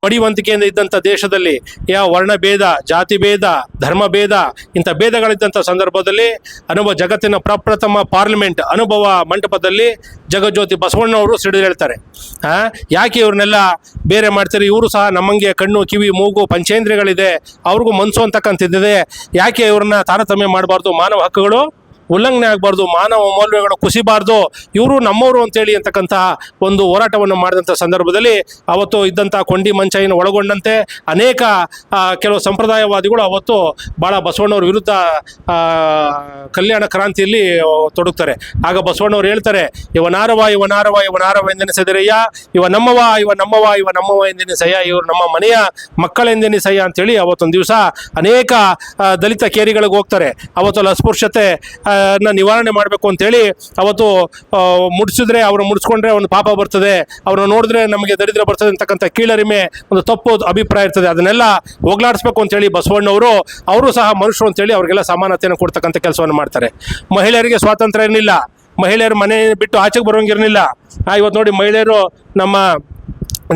ಪಡಿವಂತಿಕೆಯಿಂದ ಇದ್ದಂಥ ದೇಶದಲ್ಲಿ ಯಾವ ವರ್ಣಭೇದ, ಜಾತಿ ಭೇದ, ಧರ್ಮ ಭೇದ ಇಂಥ ಭೇದಗಳಿದ್ದಂಥ ಸಂದರ್ಭದಲ್ಲಿ ಜಗತ್ತಿನ ಪ್ರಪ್ರಥಮ ಪಾರ್ಲಿಮೆಂಟ್ ಅನುಭವ ಮಂಟಪದಲ್ಲಿ ಜಗಜ್ಯೋತಿ ಬಸವಣ್ಣವರು ಸಿಡಿದು ಹೇಳ್ತಾರೆ, ಯಾಕೆ ಇವ್ರನ್ನೆಲ್ಲ ಬೇರೆ ಮಾಡ್ತಾರೆ, ಇವರು ಸಹ ನಮ್ಮಂಗೆ ಕಣ್ಣು ಕಿವಿ ಮೂಗು ಪಂಚೇಂದ್ರಿಯಗಳಿದೆ, ಅವ್ರಿಗೂ ಮನಸ್ಸು ಅಂತಕ್ಕಂಥದ್ದಿದೆ, ಯಾಕೆ ಇವ್ರನ್ನ ತಾರತಮ್ಯ ಮಾಡಬಾರ್ದು, ಮಾನವ ಹಕ್ಕುಗಳು ಉಲ್ಲಂಘನೆ ಆಗಬಾರ್ದು, ಮಾನವ ಮೌಲ್ಯಗಳು ಕುಸಿಬಾರ್ದು, ಇವರು ನಮ್ಮವರು ಅಂತೇಳಿ ಅಂತಕ್ಕಂತಹ ಒಂದು ಹೋರಾಟವನ್ನು ಮಾಡಿದಂಥ ಸಂದರ್ಭದಲ್ಲಿ ಅವತ್ತು ಇದ್ದಂಥ ಕೊಂಡಿ ಮಂಚಯ್ಯನ ಒಳಗೊಂಡಂತೆ ಅನೇಕ ಕೆಲವು ಸಂಪ್ರದಾಯವಾದಿಗಳು ಅವತ್ತು ಭಾಳ ಬಸವಣ್ಣವ್ರ ವಿರುದ್ಧ ಕಲ್ಯಾಣ ಕ್ರಾಂತಿಯಲ್ಲಿ ತೊಡಗ್ತಾರೆ. ಆಗ ಬಸವಣ್ಣವ್ರು ಹೇಳ್ತಾರೆ, ಇವನಾರವ ಇವನಾರವ ಇವನಾರವ ಎಂದೆನಿಸಿದರಯ್ಯ, ಇವ ನಮ್ಮವ ಇವ ನಮ್ಮವ ಇವ ನಮ್ಮವ ಎಂದೆನಿಸಯ್ಯ, ಇವರು ನಮ್ಮ ಮನೆಯ ಮಕ್ಕಳೆಂದೆನಿಸಯ್ಯ ಅಂತೇಳಿ ಅವತ್ತೊಂದು ದಿವಸ ಅನೇಕ ದಲಿತ ಕೇರಿಗಳಿಗೆ ಹೋಗ್ತಾರೆ. ಅವತ್ತು ಅಸ್ಪೃಶ್ಯತೆ ನಿವಾರಣೆ ಮಾಡಬೇಕು ಅಂತೇಳಿ ಅವತ್ತು ಮುಡಿಸಿದ್ರೆ, ಅವ್ರು ಮುಡಿಸ್ಕೊಂಡ್ರೆ ಒಂದು ಪಾಪ ಬರ್ತದೆ, ಅವ್ರನ್ನ ನೋಡಿದ್ರೆ ನಮಗೆ ದರಿದ್ರ ಬರ್ತದೆ ಅಂತಕ್ಕಂಥ ಕೀಳರಿಮೆ ಒಂದು ತಪ್ಪು ಅಭಿಪ್ರಾಯ ಇರ್ತದೆ, ಅದನ್ನೆಲ್ಲ ಹೋಗ್ಲಾಡಿಸ್ಬೇಕು ಅಂತೇಳಿ ಬಸವಣ್ಣವರು ಅವರು ಸಹ ಮನುಷ್ಯರು ಅಂತೇಳಿ ಅವ್ರಿಗೆಲ್ಲ ಸಮಾನತೆಯನ್ನು ಕೊಡ್ತಕ್ಕಂಥ ಕೆಲಸವನ್ನು ಮಾಡ್ತಾರೆ. ಮಹಿಳೆಯರಿಗೆ ಸ್ವಾತಂತ್ರ್ಯ ಇರಲಿಲ್ಲ, ಮಹಿಳೆಯರು ಮನೆ ಬಿಟ್ಟು ಆಚೆಗೆ ಬರೋಂಗಿರಲಿಲ್ಲ. ಇವತ್ತು ನೋಡಿ ಮಹಿಳೆಯರು ನಮ್ಮ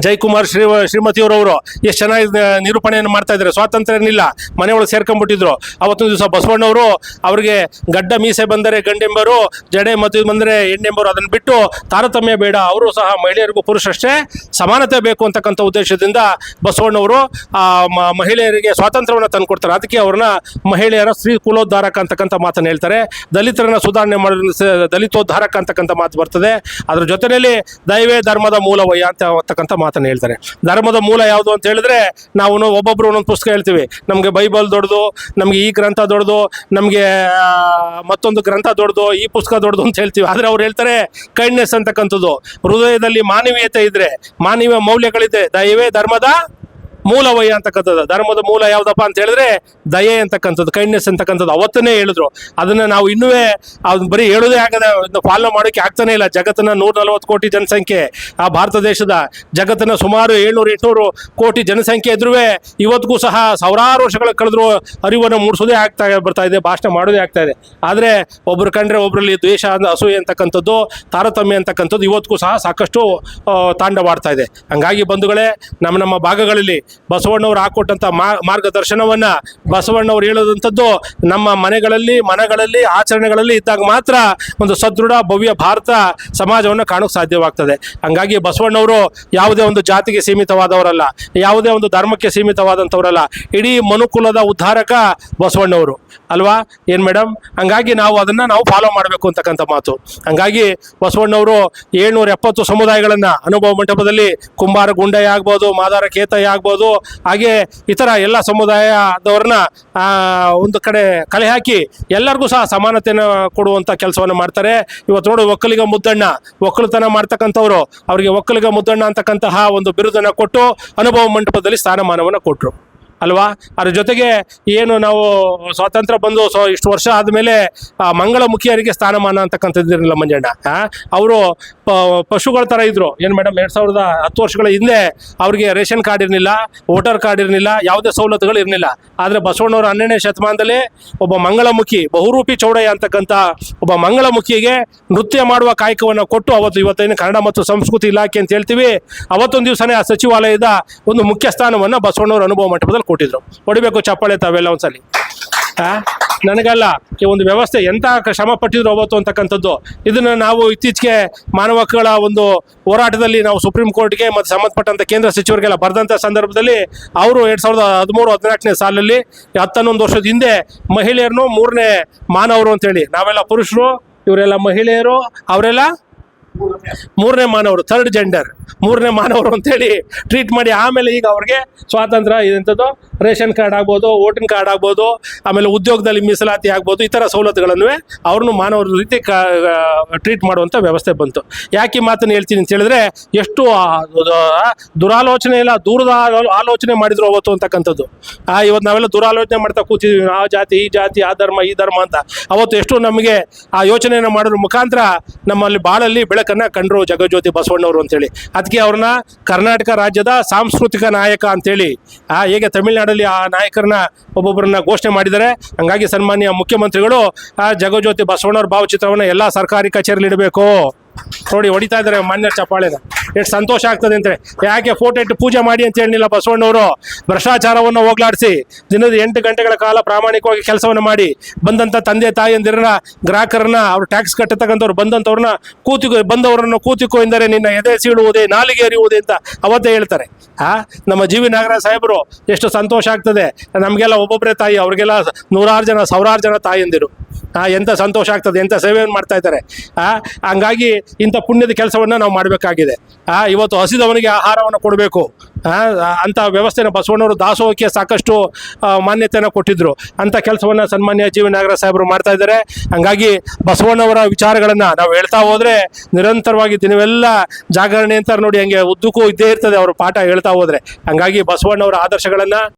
ಜಯಕುಮಾರ್ ಶ್ರೀಮತಿಯವರವರು ಎಷ್ಟು ಚೆನ್ನಾಗಿ ನಿರೂಪಣೆಯನ್ನು ಮಾಡ್ತಾ ಇದ್ದಾರೆ. ಸ್ವಾತಂತ್ರ್ಯ ಏನಿಲ್ಲ, ಮನೆಯೊಳಗೆ ಸೇರ್ಕೊಂಡ್ಬಿಟ್ಟಿದ್ರು. ಅವತ್ತೊಂದು ದಿವಸ ಬಸವಣ್ಣವರು ಅವರಿಗೆ ಗಡ್ಡ ಮೀಸೆ ಬಂದರೆ ಗಂಡೆಂಬರು, ಜಡೆ ಮದುವೆ ಬಂದರೆ ಹೆಣ್ಣೆಂಬರು, ಅದನ್ನು ಬಿಟ್ಟು ತಾರತಮ್ಯ ಬೇಡ, ಅವರು ಸಹ ಮಹಿಳೆಯರಿಗೂ ಪುರುಷರಷ್ಟೇ ಸಮಾನತೆ ಬೇಕು ಅಂತಕ್ಕಂಥ ಉದ್ದೇಶದಿಂದ ಬಸವಣ್ಣವರು ಮಹಿಳೆಯರಿಗೆ ಸ್ವಾತಂತ್ರ್ಯವನ್ನು ತಂದುಕೊಡ್ತಾರೆ. ಅದಕ್ಕೆ ಅವ್ರನ್ನ ಮಹಿಳೆಯರ ಸ್ತ್ರೀ ಕುಲೋದ್ಧಾರಕ ಅಂತಕ್ಕಂಥ ಮಾತನ್ನು ಹೇಳ್ತಾರೆ. ದಲಿತರನ್ನ ಸುಧಾರಣೆ ಮಾಡೋದು ದಲಿತೋದ್ಧಾರಕ ಅಂತಕ್ಕಂಥ ಮಾತು ಬರ್ತದೆ. ಅದ್ರ ಜೊತೆಯಲ್ಲಿ ದೈವೇ ಧರ್ಮದ ಮೂಲವಯ್ಯ ಅಂತಕ್ಕಂಥ ಮಾತನ್ನು ಹೇಳ್ತಾರೆ. ಧರ್ಮದ ಮೂಲ ಯಾವುದು ಅಂತ ಹೇಳಿದ್ರೆ, ನಾವು ಒಬ್ಬೊಬ್ರು ಒಂದೊಂದು ಪುಸ್ತಕ ಹೇಳ್ತೀವಿ, ನಮಗೆ ಬೈಬಲ್ ದೊಡ್ಡದು, ನಮಗೆ ಈ ಗ್ರಂಥ ದೊಡ್ಡದು, ನಮಗೆ ಮತ್ತೊಂದು ಗ್ರಂಥ ದೊಡ್ಡದು, ಈ ಪುಸ್ತಕ ದೊಡ್ಡದು ಅಂತ ಹೇಳ್ತೀವಿ. ಆದರೆ ಅವ್ರು ಹೇಳ್ತಾರೆ ಕೈಂಡ್ನೆಸ್ ಅಂತಕ್ಕಂಥದ್ದು, ಹೃದಯದಲ್ಲಿ ಮಾನವೀಯತೆ ಇದ್ರೆ, ಮಾನವೀಯ ಮೌಲ್ಯಗಳಿದೆ, ದಯವೇ ಧರ್ಮದ ಮೂಲವಯ್ಯ ಅಂತಕ್ಕಂಥದ್ದು. ಧರ್ಮದ ಮೂಲ ಯಾವುದಪ್ಪ ಅಂತ ಹೇಳಿದ್ರೆ ದಯೆ ಅಂತಕ್ಕಂಥದ್ದು, ಕೈಂಡ್ನೆಸ್ ಅಂತಕ್ಕಂಥದ್ದು ಅವತ್ತನೇ ಹೇಳಿದ್ರು. ಅದನ್ನು ನಾವು ಇನ್ನೂ ಅದು ಬರೀ ಹೇಳೋದೇ ಆಗದೆ ಫಾಲೋ ಮಾಡೋಕ್ಕೆ ಆಗ್ತಾನೆ ಇಲ್ಲ. ಜಗತ್ತಿನ 140 ಕೋಟಿ ಜನಸಂಖ್ಯೆ, ಆ ಭಾರತ ದೇಶದ ಜಗತ್ತಿನ ಸುಮಾರು 700-800 ಕೋಟಿ ಜನಸಂಖ್ಯೆ ಇದ್ರೂ ಇವತ್ತಿಗೂ ಸಹ ಸಾವಿರಾರು ವರ್ಷಗಳ ಕಳೆದ್ರು ಅರಿವನ್ನು ಮೂಡಿಸೋದೇ ಬರ್ತಾ ಇದೆ, ಭಾಷಣ ಮಾಡೋದೇ ಆಗ್ತಾ ಇದೆ. ಆದರೆ ಒಬ್ರು ಕಂಡ್ರೆ ಒಬ್ಬರಲ್ಲಿ ದ್ವೇಷ, ಅಸೂಯೆ ಅಂತಕ್ಕಂಥದ್ದು, ತಾರತಮ್ಯ ಅಂತಕ್ಕಂಥದ್ದು ಇವತ್ತಿಗೂ ಸಹ ಸಾಕಷ್ಟು ತಾಂಡವಾಡ್ತಾ ಇದೆ. ಹಂಗಾಗಿ ಬಂಧುಗಳೇ, ನಮ್ಮ ಭಾಗಗಳಲ್ಲಿ ಬಸವಣ್ಣವ್ರು ಹಾಕೊಟ್ಟಂಥ ಮಾರ್ಗದರ್ಶನವನ್ನ ಬಸವಣ್ಣವ್ರು ಹೇಳೋದಂಥದ್ದು ನಮ್ಮ ಮನೆಗಳಲ್ಲಿ ಆಚರಣೆಗಳಲ್ಲಿ ಇದ್ದಾಗ ಮಾತ್ರ ಒಂದು ಸದೃಢ ಭವ್ಯ ಭಾರತ ಸಮಾಜವನ್ನು ಕಾಣೋಕೆ ಸಾಧ್ಯವಾಗ್ತದೆ. ಹಂಗಾಗಿ ಬಸವಣ್ಣವರು ಯಾವುದೇ ಒಂದು ಜಾತಿಗೆ ಸೀಮಿತವಾದವರಲ್ಲ, ಯಾವುದೇ ಒಂದು ಧರ್ಮಕ್ಕೆ ಸೀಮಿತವಾದಂಥವರಲ್ಲ, ಇಡೀ ಮನುಕುಲದ ಉದ್ಧಾರಕ ಬಸವಣ್ಣವರು ಅಲ್ವಾ ಏನು ಮೇಡಮ್? ಹಂಗಾಗಿ ನಾವು ಅದನ್ನು ಫಾಲೋ ಮಾಡಬೇಕು ಅಂತಕ್ಕಂಥ ಮಾತು. ಹಂಗಾಗಿ ಬಸವಣ್ಣವರು 770 ಸಮುದಾಯಗಳನ್ನು ಅನುಭವ ಮಂಟಪದಲ್ಲಿ ಕುಂಬಾರ ಗುಂಡಯ್ಯ ಆಗ್ಬೋದು, ಮಾದಾರ ಕೇತಯ್ಯ ಆಗ್ಬೋದು, ಹಾಗೆ ಇತರ ಎಲ್ಲ ಸಮುದಾಯದವ್ರನ್ನ ಒಂದು ಕಡೆ ಕಲೆ ಹಾಕಿ ಎಲ್ಲರಿಗೂ ಸಹ ಸಮಾನತೆಯನ್ನು ಕೊಡುವಂಥ ಕೆಲಸವನ್ನು ಮಾಡ್ತಾರೆ. ಇವತ್ತು ನೋಡಿ ಒಕ್ಕಲಿಗ ಮುದ್ದಣ್ಣ, ಒಕ್ಕಲುತನ ಮಾಡ್ತಕ್ಕಂಥವ್ರು, ಅವರಿಗೆ ಒಕ್ಕಲಿಗ ಮುದ್ದಣ್ಣ ಅಂತಕ್ಕಂತಹ ಒಂದು ಬಿರುದನ್ನು ಕೊಟ್ಟು ಅನುಭವ ಮಂಟಪದಲ್ಲಿ ಸ್ಥಾನಮಾನವನ್ನು ಕೊಟ್ಟರು ಅಲ್ವಾ? ಅದ್ರ ಜೊತೆಗೆ ಏನು ನಾವು ಸ್ವಾತಂತ್ರ್ಯ ಬಂದು ಇಷ್ಟು ವರ್ಷ ಆದಮೇಲೆ ಮಂಗಳಮುಖಿಯರಿಗೆ ಸ್ಥಾನಮಾನ ಅಂತಕ್ಕಂಥದ್ದಿರಲಿಲ್ಲ ಮಂಜಣ್ಣ. ಅವರು ಪಶುಗಳ ಥರ ಇದ್ರು ಏನು ಮೇಡಮ್? 2010 ವರ್ಷಗಳ ಹಿಂದೆ ಅವರಿಗೆ ರೇಷನ್ ಕಾರ್ಡ್ ಇರಲಿಲ್ಲ, ವೋಟರ್ ಕಾರ್ಡ್ ಇರಲಿಲ್ಲ, ಯಾವುದೇ ಸವಲತ್ತುಗಳು ಇರಲಿಲ್ಲ. ಆದರೆ ಬಸವಣ್ಣವರು 12ನೇ ಶತಮಾನದಲ್ಲಿ ಒಬ್ಬ ಮಂಗಳಮುಖಿ, ಬಹುರೂಪಿ ಚೌಡಯ್ಯ ಅಂತಕ್ಕಂಥ ಒಬ್ಬ ಮಂಗಳಮುಖಿಗೆ ನೃತ್ಯ ಮಾಡುವ ಕಾಯಕವನ್ನು ಕೊಟ್ಟು ಅವತ್ತು ಇವತ್ತೇನು ಕನ್ನಡ ಮತ್ತು ಸಂಸ್ಕೃತಿ ಇಲಾಖೆ ಅಂತ ಹೇಳ್ತೀವಿ, ಅವತ್ತೊಂದು ದಿವಸನೇ ಆ ಸಚಿವಾಲಯದ ಒಂದು ಮುಖ್ಯ ಸ್ಥಾನವನ್ನು ಬಸವಣ್ಣವರು ಅನುಭವ ಮಂಟಪದಲ್ಲಿ ಕೊಟ್ಟಿದ್ರು. ಹೊಡಿಬೇಕು ಚಪ್ಪಾಳೆ ತಾವೆಲ್ಲ ಒಂದ್ಸಲಿ. ನನಗಲ್ಲ, ಈ ಒಂದು ವ್ಯವಸ್ಥೆ ಎಂಥ ಶ್ರಮ ಪಟ್ಟಿದ್ರು ಅವತ್ತು ಅಂತಕ್ಕಂಥದ್ದು. ಇದನ್ನು ನಾವು ಇತ್ತೀಚೆಗೆ ಮಾನವ ಹಕ್ಕುಗಳ ಒಂದು ಹೋರಾಟದಲ್ಲಿ ನಾವು ಸುಪ್ರೀಂ ಕೋರ್ಟ್ಗೆ ಮತ್ತು ಸಂಬಂಧಪಟ್ಟಂಥ ಕೇಂದ್ರ ಸಚಿವರಿಗೆಲ್ಲ ಬರೆದಂಥ ಸಂದರ್ಭದಲ್ಲಿ ಅವರು 2013-14ನೇ ಸಾಲಲ್ಲಿ 10-11 ವರ್ಷದ ಹಿಂದೆ ಮಹಿಳೆಯರನ್ನು 3ನೇ ಮಾನವರು ಅಂತೇಳಿ, ನಾವೆಲ್ಲ ಪುರುಷರು, ಇವರೆಲ್ಲ ಮಹಿಳೆಯರು, ಅವರೆಲ್ಲ 3ನೇ ಮಾನವರು, ಥರ್ಡ್ ಜೆಂಡರ್, 3ನೇ ಮಾನವರು ಅಂತೇಳಿ ಟ್ರೀಟ್ ಮಾಡಿ ಆಮೇಲೆ ಈಗ ಅವ್ರಿಗೆ ಸ್ವಾತಂತ್ರ್ಯ ಇದಂಥದ್ದು ರೇಷನ್ ಕಾರ್ಡ್ ಆಗ್ಬೋದು, ವೋಟಿಂಗ್ ಕಾರ್ಡ್ ಆಗ್ಬೋದು, ಆಮೇಲೆ ಉದ್ಯೋಗದಲ್ಲಿ ಮೀಸಲಾತಿ ಆಗ್ಬೋದು, ಈ ಥರ ಸವಲತ್ತುಗಳನ್ನು ಅವ್ರನ್ನು ಮಾನವರ ರೀತಿ ಟ್ರೀಟ್ ಮಾಡುವಂಥ ವ್ಯವಸ್ಥೆ ಬಂತು. ಯಾಕೆ ಈ ಮಾತನ್ನು ಹೇಳ್ತೀನಿ ಅಂತ ಹೇಳಿದ್ರೆ, ಎಷ್ಟು ದುರಾಲೋಚನೆ ಇಲ್ಲ, ದೂರದ ಆಲೋಚನೆ ಮಾಡಿದ್ರು ಅವತ್ತು ಅಂತಕ್ಕಂಥದ್ದು. ಇವತ್ತು ನಾವೆಲ್ಲ ದುರಾಲೋಚನೆ ಮಾಡ್ತಾ ಕೂತಿದ್ವಿ, ಆ ಜಾತಿ ಈ ಜಾತಿ, ಆ ಧರ್ಮ ಈ ಧರ್ಮ ಅಂತ. ಅವತ್ತು ಎಷ್ಟು ನಮಗೆ ಆ ಯೋಚನೆಯನ್ನು ಮಾಡೋದ್ರ ಮುಖಾಂತರ ನಮ್ಮಲ್ಲಿ ಬಾಳಲ್ಲಿ ಬೆಳಕನ್ನು ಕಂಡ್ರು ಜಗಜ್ಯೋತಿ ಬಸವಣ್ಣವರು ಅಂತೇಳಿ. ಅದಕ್ಕೆ ಅವ್ರನ್ನ ಕರ್ನಾಟಕ ರಾಜ್ಯದ ಸಾಂಸ್ಕೃತಿಕ ನಾಯಕ ಅಂತೇಳಿ, ಹೇಗೆ ತಮಿಳುನಾಡಲ್ಲಿ ಆ ನಾಯಕರನ್ನ ಒಬ್ಬೊಬ್ಬರನ್ನ ಘೋಷಣೆ ಮಾಡಿದ್ದಾರೆ, ಹಂಗಾಗಿ ಸನ್ಮಾನ್ಯ ಮುಖ್ಯಮಂತ್ರಿಗಳು ಜಗಜ್ಯೋತಿ ಬಸವಣ್ಣವ್ರ ಭಾವಚಿತ್ರವನ್ನು ಎಲ್ಲ ಸರ್ಕಾರಿ ಕಚೇರಿಯಲ್ಲಿ ಇಡಬೇಕು. ನೋಡಿ ಹೊಡಿತಾ ಇದ್ದಾರೆ ಮಾನ್ಯ ಚಪ್ಪಾಳೆನ. ಎಷ್ಟು ಸಂತೋಷ ಆಗ್ತದೆ ಅಂದರೆ, ಯಾಕೆ ಫೋಟೋ ಇಟ್ಟು ಪೂಜೆ ಮಾಡಿ ಅಂತ ಹೇಳಿಲ್ಲ ಬಸವಣ್ಣವರು. ಭ್ರಷ್ಟಾಚಾರವನ್ನು ಹೋಗ್ಲಾಡಿಸಿ ದಿನದ 8 ಗಂಟೆಗಳ ಕಾಲ ಪ್ರಾಮಾಣಿಕವಾಗಿ ಕೆಲಸವನ್ನು ಮಾಡಿ ಬಂದಂಥ ತಂದೆ ತಾಯಿಯಂದಿರನ್ನ, ಗ್ರಾಹಕರನ್ನ, ಅವ್ರು ಟ್ಯಾಕ್ಸ್ ಕಟ್ಟತಕ್ಕಂಥವ್ರು ಬಂದಂಥವ್ರನ್ನ ಬಂದವರನ್ನು ಕೂತಿಕೋ ಎಂದರೆ ನಿನ್ನ ಎದೆ ಸೀಳುವುದೇ ನಾಲಿಗೆ ಎರಿಯುವುದೇ ಅಂತ ಅವತ್ತೇ ಹೇಳ್ತಾರೆ. ನಮ್ಮ ಜಿ ವಿ ನಾಗರಾಜ್ ಸಾಹೇಬರು ಎಷ್ಟು ಸಂತೋಷ ಆಗ್ತದೆ. ನಮಗೆಲ್ಲ ಒಬ್ಬೊಬ್ಬರೇ ತಾಯಿ, ಅವ್ರಿಗೆಲ್ಲ 100 ಜನ 1000 ಜನ ತಾಯಂದಿರು. ಎಂಥ ಸಂತೋಷ ಆಗ್ತದೆ, ಎಂಥ ಸೇವೆಯನ್ನು ಮಾಡ್ತಾ ಇದ್ದಾರೆ. ಹಂಗಾಗಿ ಇಂಥ ಪುಣ್ಯದ ಕೆಲಸವನ್ನು ನಾವು ಮಾಡಬೇಕಾಗಿದೆ. ಇವತ್ತು ಹಸಿದವನಿಗೆ ಆಹಾರವನ್ನು ಕೊಡಬೇಕು ಅಂತ ವ್ಯವಸ್ಥೆನ ಬಸವಣ್ಣವರು ದಾಸೋಹಕ್ಕೆ ಸಾಕಷ್ಟು ಮಾನ್ಯತೆಯನ್ನು ಕೊಟ್ಟಿದ್ರು. ಅಂಥ ಕೆಲಸವನ್ನು ಸನ್ಮಾನ್ಯ ಜಿ ವಿ ನಾಗರಾಜ್ ಸಾಹೇಬರು ಮಾಡ್ತಾ ಇದ್ದಾರೆ. ಹಂಗಾಗಿ ಬಸವಣ್ಣವರ ವಿಚಾರಗಳನ್ನು ನಾವು ಹೇಳ್ತಾ ಹೋದರೆ ನಿರಂತರವಾಗಿ ದಿನವೆಲ್ಲ ಜಾಗರಣೆ ಅಂತಾರೆ ನೋಡಿ, ಹಂಗೆ ಉದ್ದಕ್ಕೂ ಇದ್ದೇ ಇರ್ತದೆ ಅವರು ಪಾಠ ಹೇಳ್ತಾ ಹೋದರೆ. ಹಂಗಾಗಿ ಬಸವಣ್ಣವರ ಆದರ್ಶಗಳನ್ನು